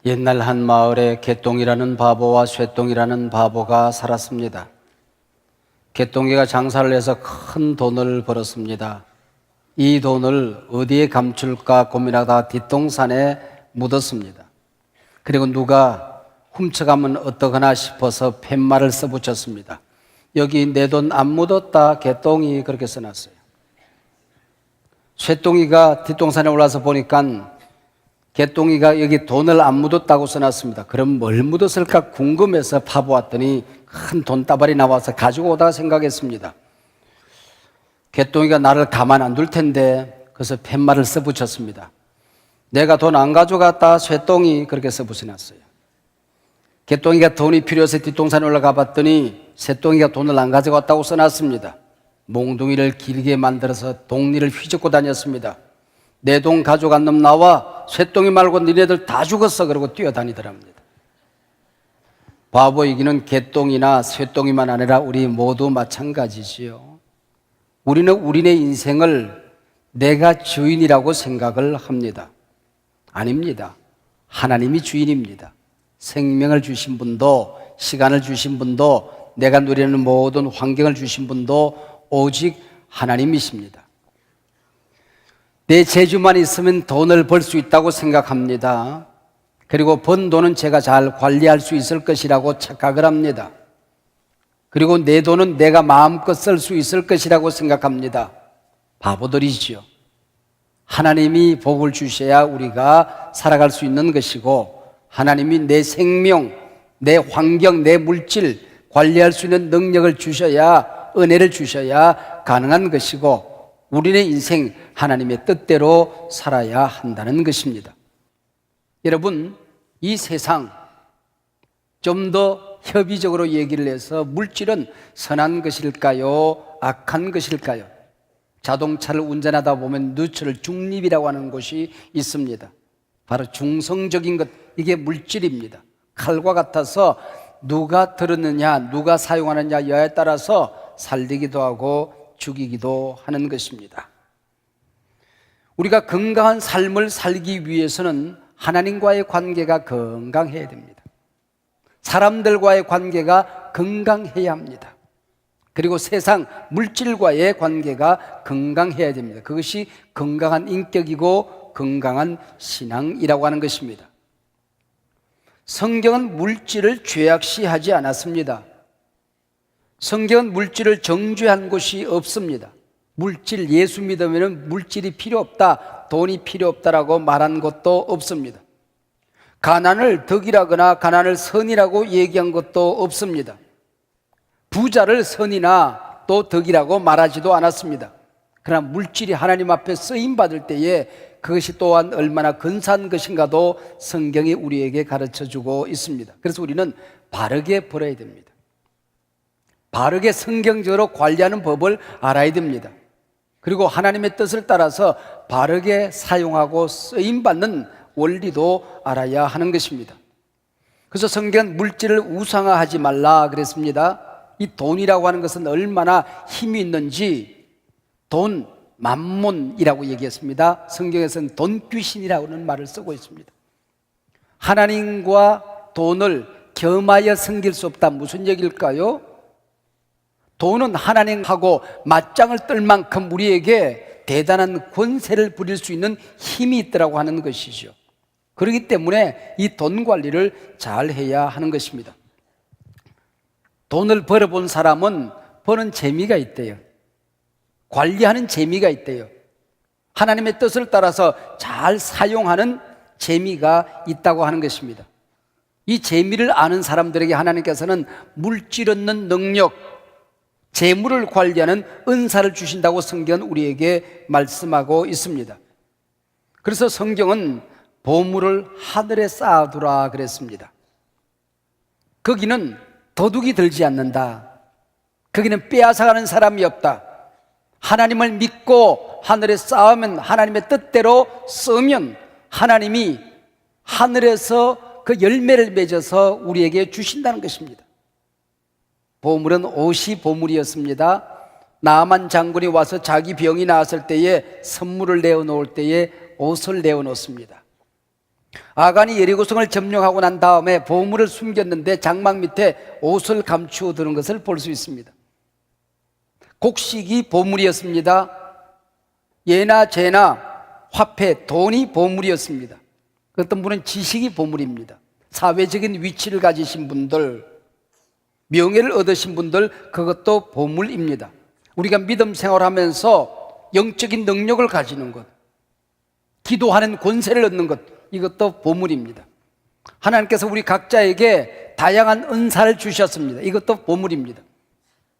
옛날 한 마을에 개똥이라는 바보와 쇠똥이라는 바보가 살았습니다. 개똥이가 장사를 해서 큰 돈을 벌었습니다. 이 돈을 어디에 감출까 고민하다 뒷동산에 묻었습니다. 그리고 누가 훔쳐가면 어떡하나 싶어서 팻말을 써붙였습니다. 여기 내 돈 안 묻었다. 개똥이 그렇게 써놨어요. 쇠똥이가 뒷동산에 올라서 보니까 개똥이가 여기 돈을 안 묻었다고 써놨습니다. 그럼 뭘 묻었을까 궁금해서 파보았더니 큰 돈다발이 나와서 가지고 오다가 생각했습니다. 개똥이가 나를 가만 안 둘 텐데, 그래서 팻말을 써붙였습니다. 내가 돈 안 가져갔다. 쇠똥이 그렇게 써붙여놨어요. 개똥이가 돈이 필요해서 뒷동산에 올라가 봤더니 쇠똥이가 돈을 안 가져갔다고 써놨습니다. 몽둥이를 길게 만들어서 동리를 휘젓고 다녔습니다. 내 돈 가져간 놈 나와. 쇠똥이 말고 니네들 다 죽었어. 그러고 뛰어다니더랍니다. 바보이기는 개똥이나 쇠똥이만 아니라 우리 모두 마찬가지지요. 우리는 우리네 인생을 내가 주인이라고 생각을 합니다. 아닙니다. 하나님이 주인입니다. 생명을 주신 분도, 시간을 주신 분도, 내가 누리는 모든 환경을 주신 분도 오직 하나님이십니다. 내 재주만 있으면 돈을 벌 수 있다고 생각합니다. 그리고 번 돈은 제가 잘 관리할 수 있을 것이라고 착각을 합니다. 그리고 내 돈은 내가 마음껏 쓸 수 있을 것이라고 생각합니다. 바보들이지요. 하나님이 복을 주셔야 우리가 살아갈 수 있는 것이고, 하나님이 내 생명, 내 환경, 내 물질 관리할 수 있는 능력을 주셔야, 은혜를 주셔야 가능한 것이고, 우리의 인생 하나님의 뜻대로 살아야 한다는 것입니다. 여러분, 이 세상 좀 더 협의적으로 얘기를 해서 물질은 선한 것일까요? 악한 것일까요? 자동차를 운전하다 보면 뉴트럴 중립이라고 하는 곳이 있습니다. 바로 중성적인 것, 이게 물질입니다. 칼과 같아서 누가 들었느냐, 누가 사용하느냐에 따라서 살리기도 하고 죽이기도 하는 것입니다. 우리가 건강한 삶을 살기 위해서는 하나님과의 관계가 건강해야 됩니다. 사람들과의 관계가 건강해야 합니다. 그리고 세상 물질과의 관계가 건강해야 됩니다. 그것이 건강한 인격이고 건강한 신앙이라고 하는 것입니다. 성경은 물질을 죄악시하지 않았습니다. 성경은 물질을 정죄한 곳이 없습니다. 물질, 예수 믿으면 물질이 필요 없다, 돈이 필요 없다라고 말한 것도 없습니다. 가난을 덕이라거나 가난을 선이라고 얘기한 것도 없습니다. 부자를 선이나 또 덕이라고 말하지도 않았습니다. 그러나 물질이 하나님 앞에 쓰임받을 때에 그것이 또한 얼마나 근사한 것인가도 성경이 우리에게 가르쳐주고 있습니다. 그래서 우리는 바르게 벌어야 됩니다. 바르게 성경적으로 관리하는 법을 알아야 됩니다. 그리고 하나님의 뜻을 따라서 바르게 사용하고 쓰임받는 원리도 알아야 하는 것입니다. 그래서 성경은 물질을 우상화하지 말라 그랬습니다. 이 돈이라고 하는 것은 얼마나 힘이 있는지 돈, 만몬이라고 얘기했습니다. 성경에서는 돈 귀신이라고 하는 말을 쓰고 있습니다. 하나님과 돈을 겸하여 섬길 수 없다. 무슨 얘기일까요? 돈은 하나님하고 맞짱을 뜰 만큼 우리에게 대단한 권세를 부릴 수 있는 힘이 있더라고 하는 것이죠. 그렇기 때문에 이 돈 관리를 잘 해야 하는 것입니다. 돈을 벌어본 사람은 버는 재미가 있대요. 관리하는 재미가 있대요. 하나님의 뜻을 따라서 잘 사용하는 재미가 있다고 하는 것입니다. 이 재미를 아는 사람들에게 하나님께서는 물질 얻는 능력, 재물을 관리하는 은사를 주신다고 성경은 우리에게 말씀하고 있습니다. 그래서 성경은 보물을 하늘에 쌓아두라 그랬습니다. 거기는 도둑이 들지 않는다. 거기는 빼앗아가는 사람이 없다. 하나님을 믿고 하늘에 쌓으면, 하나님의 뜻대로 쓰면 하나님이 하늘에서 그 열매를 맺어서 우리에게 주신다는 것입니다. 보물은 옷이 보물이었습니다. 나만 장군이 와서 자기 병이 나았을 때에 선물을 내어놓을 때에 옷을 내어놓습니다. 아간이 여리고성을 점령하고 난 다음에 보물을 숨겼는데 장막 밑에 옷을 감추어 두는 것을 볼 수 있습니다. 곡식이 보물이었습니다. 예나 재나 화폐, 돈이 보물이었습니다. 어떤 분은 지식이 보물입니다. 사회적인 위치를 가지신 분들, 명예를 얻으신 분들, 그것도 보물입니다. 우리가 믿음 생활하면서 영적인 능력을 가지는 것, 기도하는 권세를 얻는 것, 이것도 보물입니다. 하나님께서 우리 각자에게 다양한 은사를 주셨습니다. 이것도 보물입니다.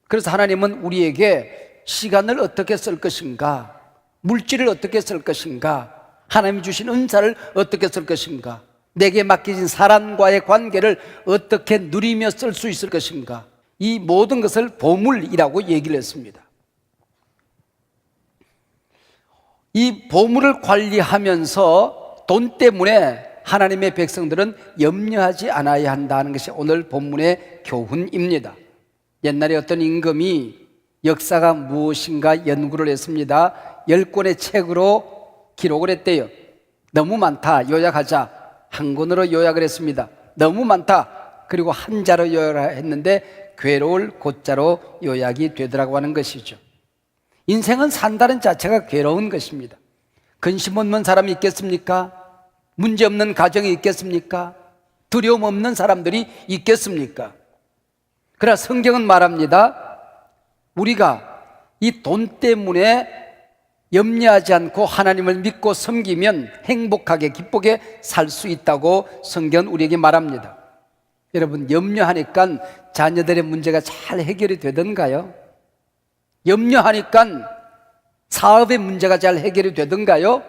그래서 하나님은 우리에게 시간을 어떻게 쓸 것인가, 물질을 어떻게 쓸 것인가, 하나님이 주신 은사를 어떻게 쓸 것인가, 내게 맡겨진 사람과의 관계를 어떻게 누리며 쓸 수 있을 것인가, 이 모든 것을 보물이라고 얘기를 했습니다. 이 보물을 관리하면서 돈 때문에 하나님의 백성들은 염려하지 않아야 한다는 것이 오늘 본문의 교훈입니다. 옛날에 어떤 임금이 역사가 무엇인가 연구를 했습니다. 10권의 책으로 기록을 했대요. 너무 많다, 요약하자. 한 권으로 요약을 했습니다. 너무 많다, 그리고 한자로 요약을 했는데 괴로울 고자로 요약이 되더라고 하는 것이죠. 인생은 산다는 자체가 괴로운 것입니다. 근심 없는 사람이 있겠습니까? 문제 없는 가정이 있겠습니까? 두려움 없는 사람들이 있겠습니까? 그러나 성경은 말합니다. 우리가 이 돈 때문에 염려하지 않고 하나님을 믿고 섬기면 행복하게 기쁘게 살 수 있다고 성경은 우리에게 말합니다. 여러분, 염려하니까 자녀들의 문제가 잘 해결이 되던가요? 염려하니까 사업의 문제가 잘 해결이 되던가요?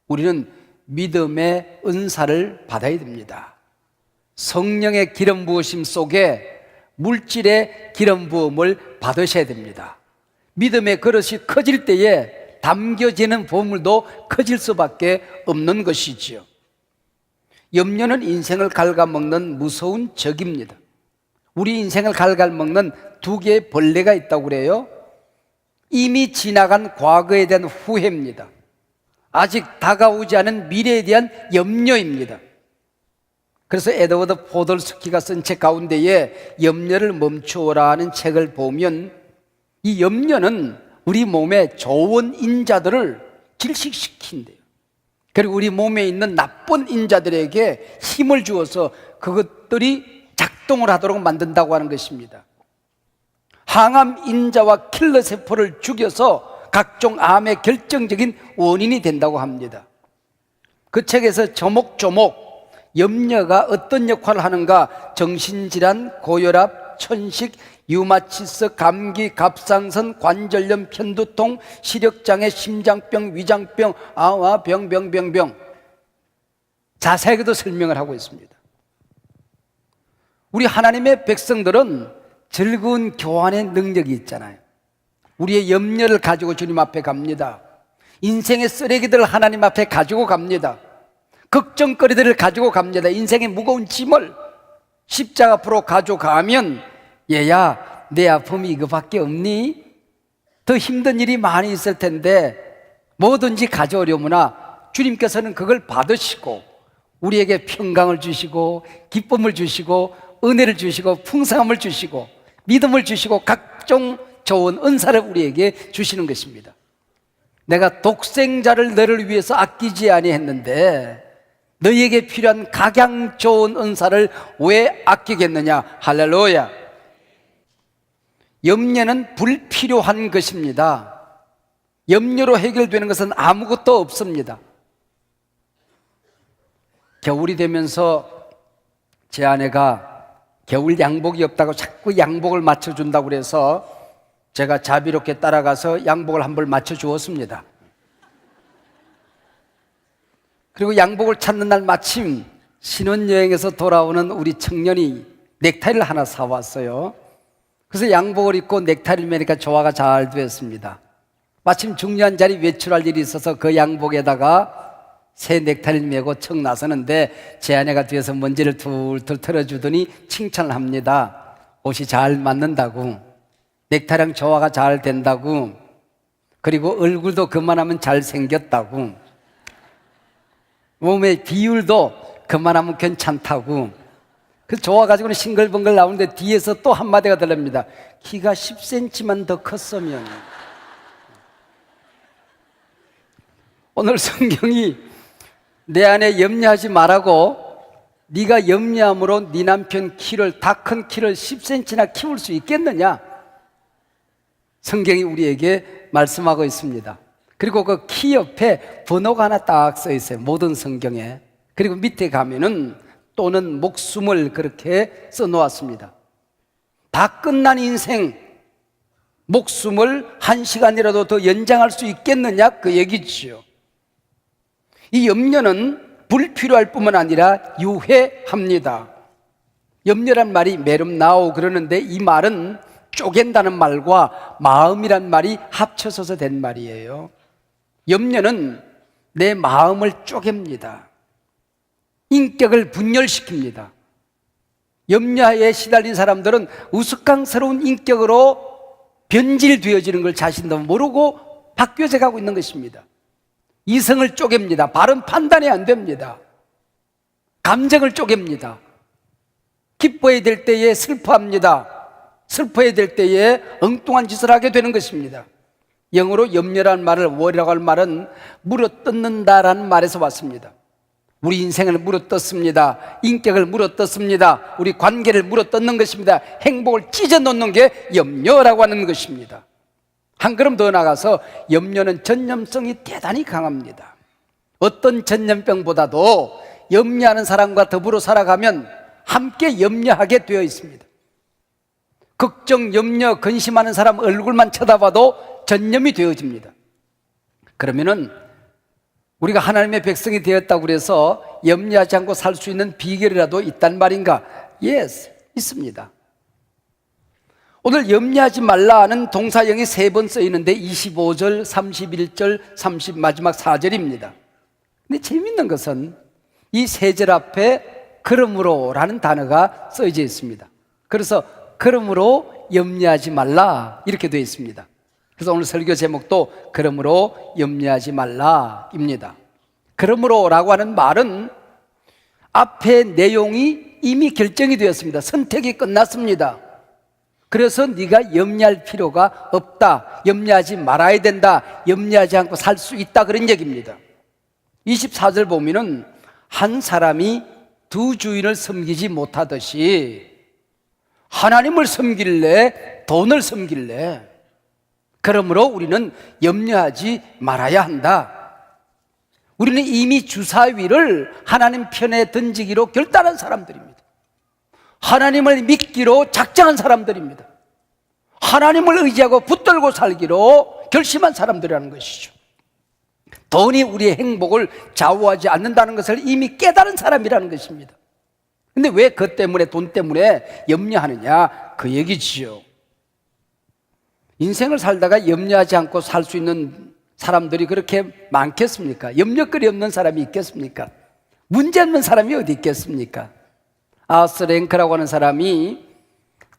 우리는 믿음의 은사를 받아야 됩니다. 성령의 기름 부으심 속에 물질의 기름 부음을 받으셔야 됩니다. 믿음의 그릇이 커질 때에 담겨지는 보물도 커질 수밖에 없는 것이지요. 염려는 인생을 갉아먹는 무서운 적입니다. 우리 인생을 갉아먹는 두 개의 벌레가 있다고 그래요. 이미 지나간 과거에 대한 후회입니다. 아직 다가오지 않은 미래에 대한 염려입니다. 그래서 에드워드 포덜스키가 쓴 책 가운데에 염려를 멈추어라는 책을 보면 이 염려는 우리 몸의 좋은 인자들을 질식시킨대요. 그리고 우리 몸에 있는 나쁜 인자들에게 힘을 주어서 그것들이 작동을 하도록 만든다고 하는 것입니다. 항암 인자와 킬러 세포를 죽여서 각종 암의 결정적인 원인이 된다고 합니다. 그 책에서 조목조목 염려가 어떤 역할을 하는가, 정신질환, 고혈압, 천식, 류마티스, 감기, 갑상선, 관절염, 편두통, 시력장애, 심장병, 위장병, 병 자세하게도 설명을 하고 있습니다. 우리 하나님의 백성들은 즐거운 교환의 능력이 있잖아요. 우리의 염려를 가지고 주님 앞에 갑니다. 인생의 쓰레기들을 하나님 앞에 가지고 갑니다. 걱정거리들을 가지고 갑니다. 인생의 무거운 짐을 십자가 앞으로 가져가면, 얘야, 내 아픔이 이거밖에 없니? 더 힘든 일이 많이 있을 텐데 뭐든지 가져오려무나 주님께서는 그걸 받으시고 우리에게 평강을 주시고 기쁨을 주시고 은혜를 주시고 풍성함을 주시고 믿음을 주시고 각종 좋은 은사를 우리에게 주시는 것입니다. 내가 독생자를 너를 위해서 아끼지 아니했는데 너희에게 필요한 각양 좋은 은사를 왜 아끼겠느냐. 할렐루야. 염려는 불필요한 것입니다. 염려로 해결되는 것은 아무것도 없습니다. 겨울이 되면서 제 아내가 겨울 양복이 없다고 자꾸 양복을 맞춰준다고 그래서 제가 자비롭게 따라가서 양복을 한 벌 맞춰주었습니다. 그리고 양복을 찾는 날 마침 신혼여행에서 돌아오는 우리 청년이 넥타이를 하나 사왔어요. 그래서 양복을 입고 넥타이를 매니까 조화가 잘 되었습니다. 마침 중요한 자리 외출할 일이 있어서 그 양복에다가 새 넥타이를 메고 척 나서는데 제 아내가 뒤에서 먼지를 툴툴 털어주더니 칭찬을 합니다. 옷이 잘 맞는다고, 넥타이랑 조화가 잘 된다고, 그리고 얼굴도 그만하면 잘생겼다고. 몸의 비율도 그만하면 괜찮다고. 그래서 좋아가지고는 싱글벙글 나오는데 뒤에서 또 한마디가 들립니다. 키가 10cm만 더 컸으면. 오늘 성경이 내 안에 염려하지 말라고, 네가 염려함으로 네 남편 키를, 다 큰 키를 10cm나 키울 수 있겠느냐? 성경이 우리에게 말씀하고 있습니다. 그리고 그 키 옆에 번호가 하나 딱 써 있어요. 모든 성경에. 그리고 밑에 가면은 또는 목숨을 그렇게 써 놓았습니다. 다 끝난 인생, 목숨을 1시간이라도 더 연장할 수 있겠느냐? 그 얘기지요. 이 염려는 불필요할 뿐만 아니라 유해합니다. 염려란 말이 매름나오 그러는데 이 말은 쪼갠다는 말과 마음이란 말이 합쳐져서 된 말이에요. 염려는 내 마음을 쪼갭니다. 인격을 분열시킵니다. 염려에 시달린 사람들은 우스꽝스러운 인격으로 변질되어지는 걸 자신도 모르고 바뀌어져 가고 있는 것입니다. 이성을 쪼갭니다. 바른 판단이 안 됩니다. 감정을 쪼갭니다. 기뻐야 될 때에 슬퍼합니다. 슬퍼야 될 때에 엉뚱한 짓을 하게 되는 것입니다. 영어로 염려라는 말을, worry라고 할 말은 물어뜯는다라는 말에서 왔습니다. 우리 인생을 물어뜯습니다. 인격을 물어뜯습니다. 우리 관계를 물어뜯는 것입니다. 행복을 찢어놓는 게 염려라고 하는 것입니다. 한 걸음 더 나가서 염려는 전염성이 대단히 강합니다. 어떤 전염병보다도 염려하는 사람과 더불어 살아가면 함께 염려하게 되어 있습니다. 걱정, 염려, 근심하는 사람 얼굴만 쳐다봐도 전염이 되어집니다. 그러면은 우리가 하나님의 백성이 되었다고 그래서 염려하지 않고 살 수 있는 비결이라도 있단 말인가? Yes, 있습니다. 오늘 염려하지 말라는 동사형이 3번 쓰이는데 25절, 31절, 30 마지막 4절입니다. 근데 재밌는 것은 이 3절 앞에 그러므로 라는 단어가 써져 있습니다. 그래서 그러므로 염려하지 말라 이렇게 되어 있습니다. 그래서 오늘 설교 제목도 그러므로 염려하지 말라입니다. 그러므로라고 하는 말은 앞에 내용이 이미 결정이 되었습니다. 선택이 끝났습니다. 그래서 네가 염려할 필요가 없다, 염려하지 말아야 된다, 염려하지 않고 살 수 있다, 그런 얘기입니다. 24절 보면은 한 사람이 두 주인을 섬기지 못하듯이 하나님을 섬길래 돈을 섬길래, 그러므로 우리는 염려하지 말아야 한다. 우리는 이미 주사위를 하나님 편에 던지기로 결단한 사람들입니다. 하나님을 믿기로 작정한 사람들입니다. 하나님을 의지하고 붙들고 살기로 결심한 사람들이라는 것이죠. 돈이 우리의 행복을 좌우하지 않는다는 것을 이미 깨달은 사람이라는 것입니다. 근데 왜 그 때문에, 돈 때문에 염려하느냐? 그 얘기지요. 인생을 살다가 염려하지 않고 살 수 있는 사람들이 그렇게 많겠습니까? 염려거리 없는 사람이 있겠습니까? 문제 없는 사람이 어디 있겠습니까? 아스 랭크라고 하는 사람이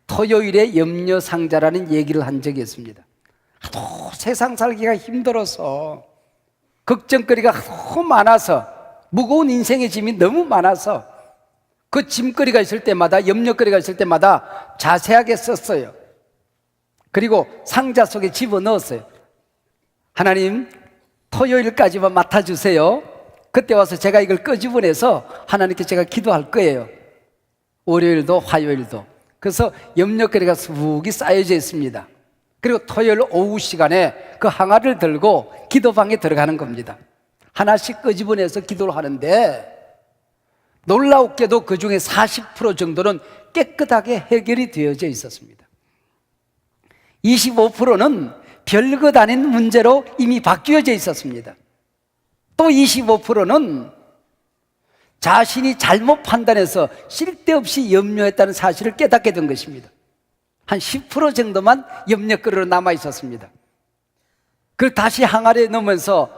토요일에 염려상자라는 얘기를 한 적이 있습니다. 하도 세상 살기가 힘들어서, 걱정거리가 너무 많아서, 무거운 인생의 짐이 너무 많아서 그 짐거리가 있을 때마다, 염려거리가 있을 때마다 자세하게 썼어요. 그리고 상자 속에 집어넣었어요. 하나님, 토요일까지만 맡아주세요. 그때 와서 제가 이걸 끄집어내서 하나님께 제가 기도할 거예요. 월요일도 화요일도. 그래서 염려거리가 수북이 쌓여져 있습니다. 그리고 토요일 오후 시간에 그 항아리를 들고 기도방에 들어가는 겁니다. 하나씩 끄집어내서 기도를 하는데 놀라웠게도 그 중에 40% 정도는 깨끗하게 해결이 되어져 있었습니다. 25%는 별것 아닌 문제로 이미 바뀌어져 있었습니다. 또 25%는 자신이 잘못 판단해서 쓸데없이 염려했다는 사실을 깨닫게 된 것입니다. 한 10% 정도만 염려거리로 남아 있었습니다. 그걸 다시 항아리에 넣으면서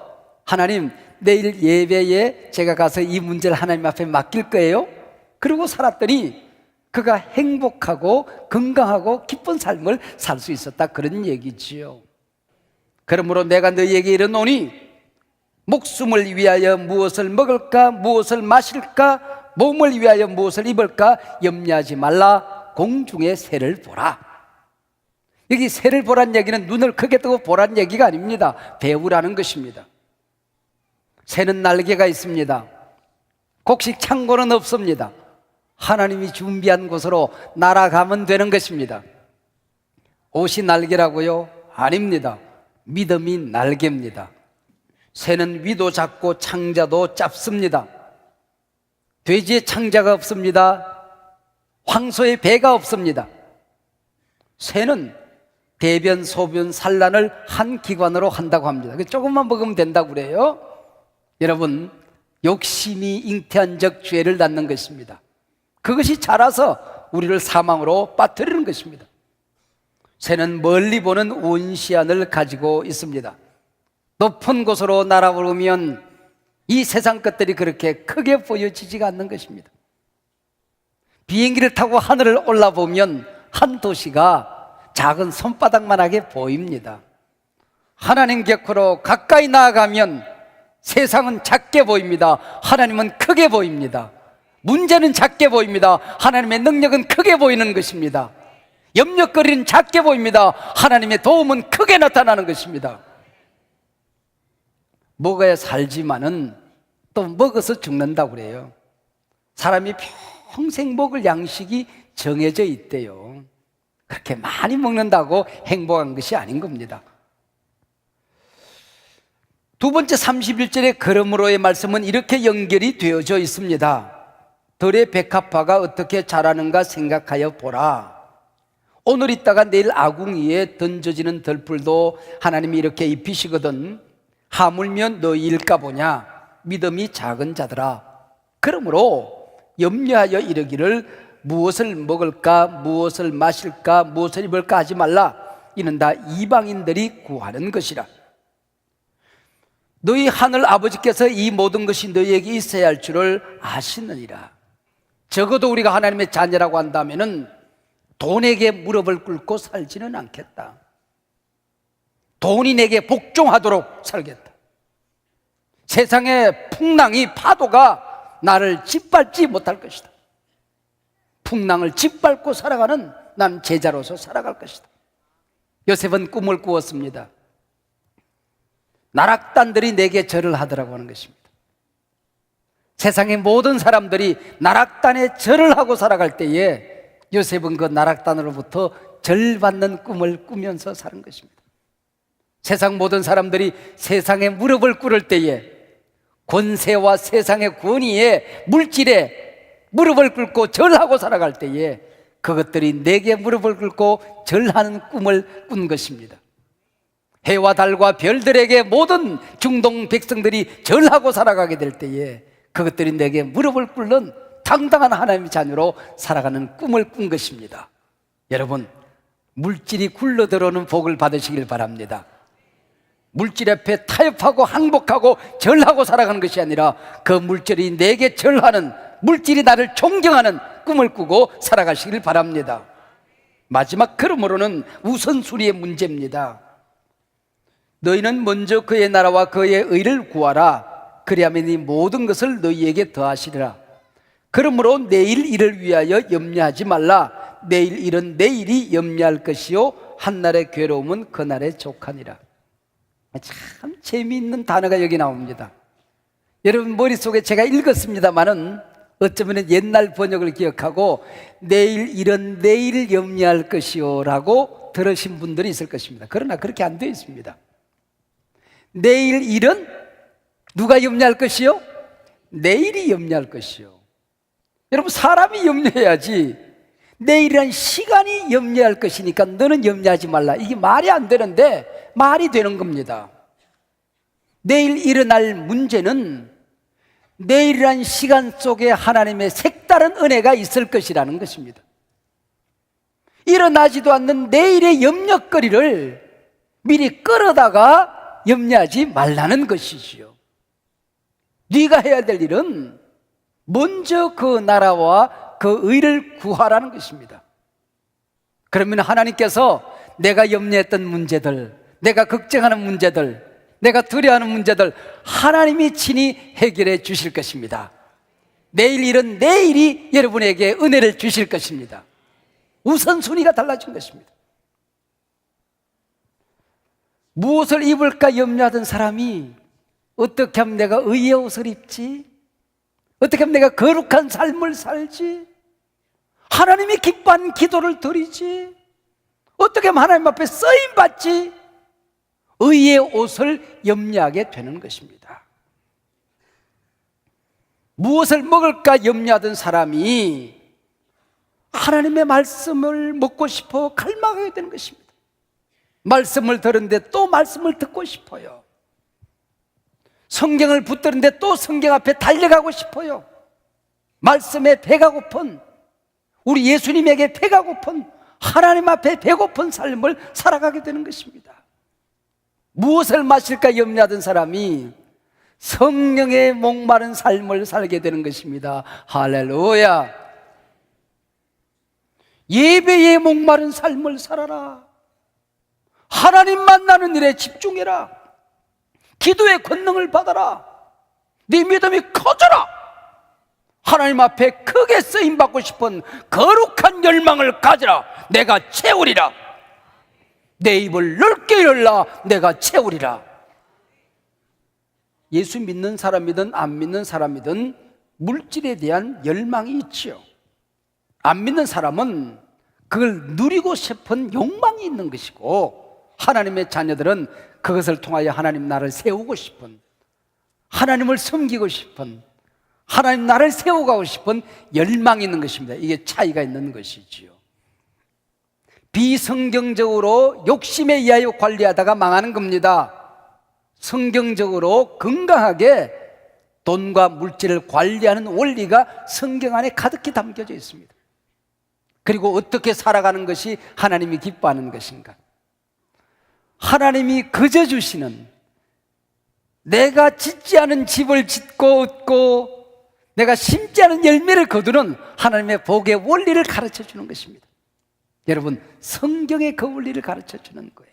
하나님, 내일 예배에 제가 가서 이 문제를 하나님 앞에 맡길 거예요. 그러고 살았더니 그가 행복하고 건강하고 기쁜 삶을 살 수 있었다, 그런 얘기지요. 그러므로 내가 너희에게 이르노니 목숨을 위하여 무엇을 먹을까, 무엇을 마실까, 몸을 위하여 무엇을 입을까 염려하지 말라. 공중의 새를 보라. 여기 새를 보란 얘기는 눈을 크게 뜨고 보란 얘기가 아닙니다. 배우라는 것입니다. 새는 날개가 있습니다. 곡식 창고는 없습니다. 하나님이 준비한 곳으로 날아가면 되는 것입니다. 옷이 날개라고요? 아닙니다. 믿음이 날개입니다. 새는 위도 작고 창자도 짧습니다. 돼지의 창자가 없습니다. 황소의 배가 없습니다. 새는 대변, 소변, 산란을 한 기관으로 한다고 합니다. 조금만 먹으면 된다고 그래요. 여러분, 욕심이 잉태한 적 죄를 낳는 것입니다. 그것이 자라서 우리를 사망으로 빠뜨리는 것입니다. 새는 멀리 보는 온시안을 가지고 있습니다. 높은 곳으로 날아오르면 이 세상 것들이 그렇게 크게 보여지지가 않는 것입니다. 비행기를 타고 하늘을 올라보면 한 도시가 작은 손바닥만하게 보입니다. 하나님 곁으로 가까이 나아가면 세상은 작게 보입니다. 하나님은 크게 보입니다. 문제는 작게 보입니다. 하나님의 능력은 크게 보이는 것입니다. 염려거리는 작게 보입니다. 하나님의 도움은 크게 나타나는 것입니다. 먹어야 살지만은 또 먹어서 죽는다고 그래요. 사람이 평생 먹을 양식이 정해져 있대요. 그렇게 많이 먹는다고 행복한 것이 아닌 겁니다. 두 번째 31절의 그러므로의 말씀은 이렇게 연결이 되어져 있습니다. 들의 백합화가 어떻게 자라는가 생각하여 보라. 오늘 있다가 내일 아궁이에 던져지는 덜풀도 하나님이 이렇게 입히시거든. 하물며 너희일까 보냐. 믿음이 작은 자들아. 그러므로 염려하여 이르기를 무엇을 먹을까, 무엇을 마실까, 무엇을 입을까 하지 말라. 이는 다 이방인들이 구하는 것이라. 너희 하늘 아버지께서 이 모든 것이 너희에게 있어야 할 줄을 아시느니라. 적어도 우리가 하나님의 자녀라고 한다면은 돈에게 무릎을 꿇고 살지는 않겠다. 돈이 내게 복종하도록 살겠다. 세상의 풍랑이, 파도가 나를 짓밟지 못할 것이다. 풍랑을 짓밟고 살아가는 난 제자로서 살아갈 것이다. 요셉은 꿈을 꾸었습니다. 나락단들이 내게 절을 하더라고 하는 것입니다. 세상의 모든 사람들이 나락단에 절을 하고 살아갈 때에 요셉은 그 나락단으로부터 절받는 꿈을 꾸면서 사는 것입니다. 세상 모든 사람들이 세상에 무릎을 꿇을 때에 권세와 세상의 권위에 물질에 무릎을 꿇고 절하고 살아갈 때에 그것들이 내게 무릎을 꿇고 절하는 꿈을 꾼 것입니다. 해와 달과 별들에게 모든 중동 백성들이 절하고 살아가게 될 때에 그것들이 내게 무릎을 꿇는 당당한 하나님의 자녀로 살아가는 꿈을 꾼 것입니다. 여러분, 물질이 굴러 들어오는 복을 받으시길 바랍니다. 물질 앞에 타협하고 항복하고 절하고 살아가는 것이 아니라 그 물질이 내게 절하는, 물질이 나를 존경하는 꿈을 꾸고 살아가시길 바랍니다. 마지막 그러므로는 우선순위의 문제입니다. 너희는 먼저 그의 나라와 그의 의를 구하라. 그리하면 이 모든 것을 너희에게 더하시리라. 그러므로 내일 일을 위하여 염려하지 말라. 내일 일은 내일이 염려할 것이요 한날의 괴로움은 그날의 족하니라. 참 재미있는 단어가 여기 나옵니다. 여러분 머릿속에 제가 읽었습니다마는 어쩌면 옛날 번역을 기억하고 내일 일은 내일 염려할 것이요 라고 들으신 분들이 있을 것입니다. 그러나 그렇게 안 되어 있습니다. 내일 일은 누가 염려할 것이요? 내일이 염려할 것이요. 여러분 사람이 염려해야지 내일이란 시간이 염려할 것이니까 너는 염려하지 말라. 이게 말이 안 되는데 말이 되는 겁니다. 내일 일어날 문제는 내일이란 시간 속에 하나님의 색다른 은혜가 있을 것이라는 것입니다. 일어나지도 않는 내일의 염려거리를 미리 끌어다가 염려하지 말라는 것이지요. 네가 해야 될 일은 먼저 그 나라와 그 의를 구하라는 것입니다. 그러면 하나님께서 내가 염려했던 문제들, 내가 걱정하는 문제들, 내가 드려야 하는 문제들 하나님이 친히 해결해 주실 것입니다. 내일 일은 내일이 여러분에게 은혜를 주실 것입니다. 우선순위가 달라진 것입니다. 무엇을 입을까 염려하던 사람이 어떻게 하면 내가 의의 옷을 입지? 어떻게 하면 내가 거룩한 삶을 살지? 하나님이 기뻐하는 기도를 드리지? 어떻게 하면 하나님 앞에 쓰임받지? 의의 옷을 염려하게 되는 것입니다. 무엇을 먹을까 염려하던 사람이 하나님의 말씀을 먹고 싶어 갈망하게 되는 것입니다. 말씀을 들었는데 또 말씀을 듣고 싶어요. 성경을 붙드는데 또 성경 앞에 달려가고 싶어요. 말씀에 배가 고픈, 우리 예수님에게 배가 고픈, 하나님 앞에 배고픈 삶을 살아가게 되는 것입니다. 무엇을 마실까 염려하던 사람이 성령에 목마른 삶을 살게 되는 것입니다. 할렐루야. 예배에 목마른 삶을 살아라. 하나님 만나는 일에 집중해라. 기도의 권능을 받아라. 네 믿음이 커져라. 하나님 앞에 크게 쓰임받고 싶은 거룩한 열망을 가지라. 내가 채우리라. 내 입을 넓게 열라. 내가 채우리라. 예수 믿는 사람이든 안 믿는 사람이든 물질에 대한 열망이 있지요. 안 믿는 사람은 그걸 누리고 싶은 욕망이 있는 것이고, 하나님의 자녀들은 그것을 통하여 하나님 나라를 세우고 싶은, 하나님을 섬기고 싶은, 하나님 나라를 세워가고 싶은 열망이 있는 것입니다. 이게 차이가 있는 것이지요. 비성경적으로 욕심에 의하여 관리하다가 망하는 겁니다. 성경적으로 건강하게 돈과 물질을 관리하는 원리가 성경 안에 가득히 담겨져 있습니다. 그리고 어떻게 살아가는 것이 하나님이 기뻐하는 것인가? 하나님이 그저 주시는, 내가 짓지 않은 집을 짓고 얻고 내가 심지 않은 열매를 거두는 하나님의 복의 원리를 가르쳐 주는 것입니다. 여러분, 성경의 그 원리를 가르쳐 주는 거예요.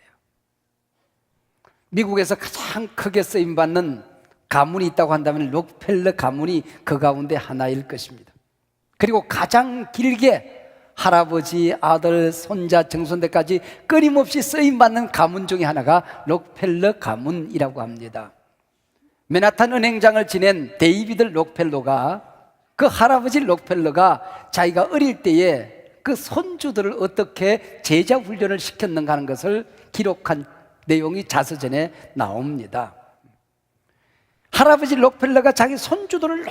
미국에서 가장 크게 쓰임받는 가문이 있다고 한다면 록펠러 가문이 그 가운데 하나일 것입니다. 그리고 가장 길게 할아버지, 아들, 손자, 정손대까지 끊임없이 쓰임받는 가문 중에 하나가 록펠러 가문이라고 합니다. 맨하탄 은행장을 지낸 데이비드 록펠러가, 그 할아버지 록펠러가 자기가 어릴 때에 그 손주들을 어떻게 제자 훈련을 시켰는가 하는 것을 기록한 내용이 자서전에 나옵니다. 할아버지 록펠러가 자기 손주들을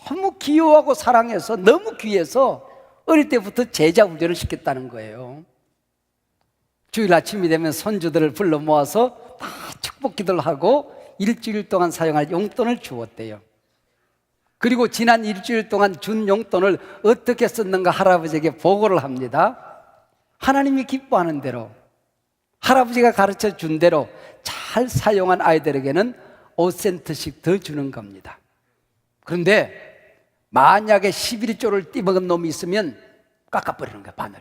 너무 귀여워하고 사랑해서, 너무 귀해서 어릴 때부터 제자 훈련을 시켰다는 거예요. 주일 아침이 되면 손주들을 불러 모아서 다 축복 기도를 하고 일주일 동안 사용할 용돈을 주었대요. 그리고 지난 일주일 동안 준 용돈을 어떻게 썼는가 할아버지에게 보고를 합니다. 하나님이 기뻐하는 대로, 할아버지가 가르쳐 준 대로 잘 사용한 아이들에게는 5센트씩 더 주는 겁니다. 그런데 만약에 11조를 띠먹은 놈이 있으면 깎아버리는 거야, 반을.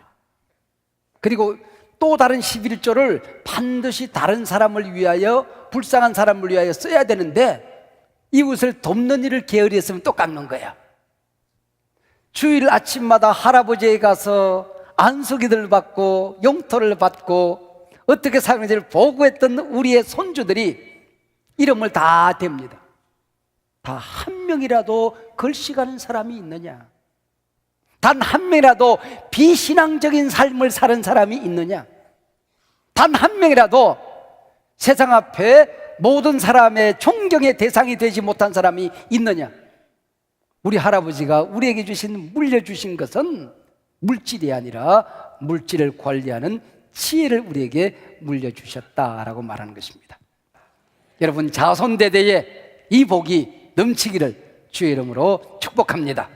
그리고 또 다른 11조를 반드시 다른 사람을 위하여, 불쌍한 사람을 위하여 써야 되는데 이웃을 돕는 일을 게으리했으면 또 깎는 거야. 주일 아침마다 할아버지에 가서 안수기도를 받고 용토를 받고 어떻게 사는지를 보고했던 우리의 손주들이 이름을 다 댑니다. 다 한 명이라도 걸씨가는 사람이 있느냐? 단 한 명이라도 비신앙적인 삶을 사는 사람이 있느냐? 단 한 명이라도 세상 앞에 모든 사람의 존경의 대상이 되지 못한 사람이 있느냐? 우리 할아버지가 우리에게 물려주신 것은 물질이 아니라 물질을 관리하는 지혜를 우리에게 물려주셨다라고 말하는 것입니다. 여러분, 자손대대에 이 복이 넘치기를 주의 이름으로 축복합니다.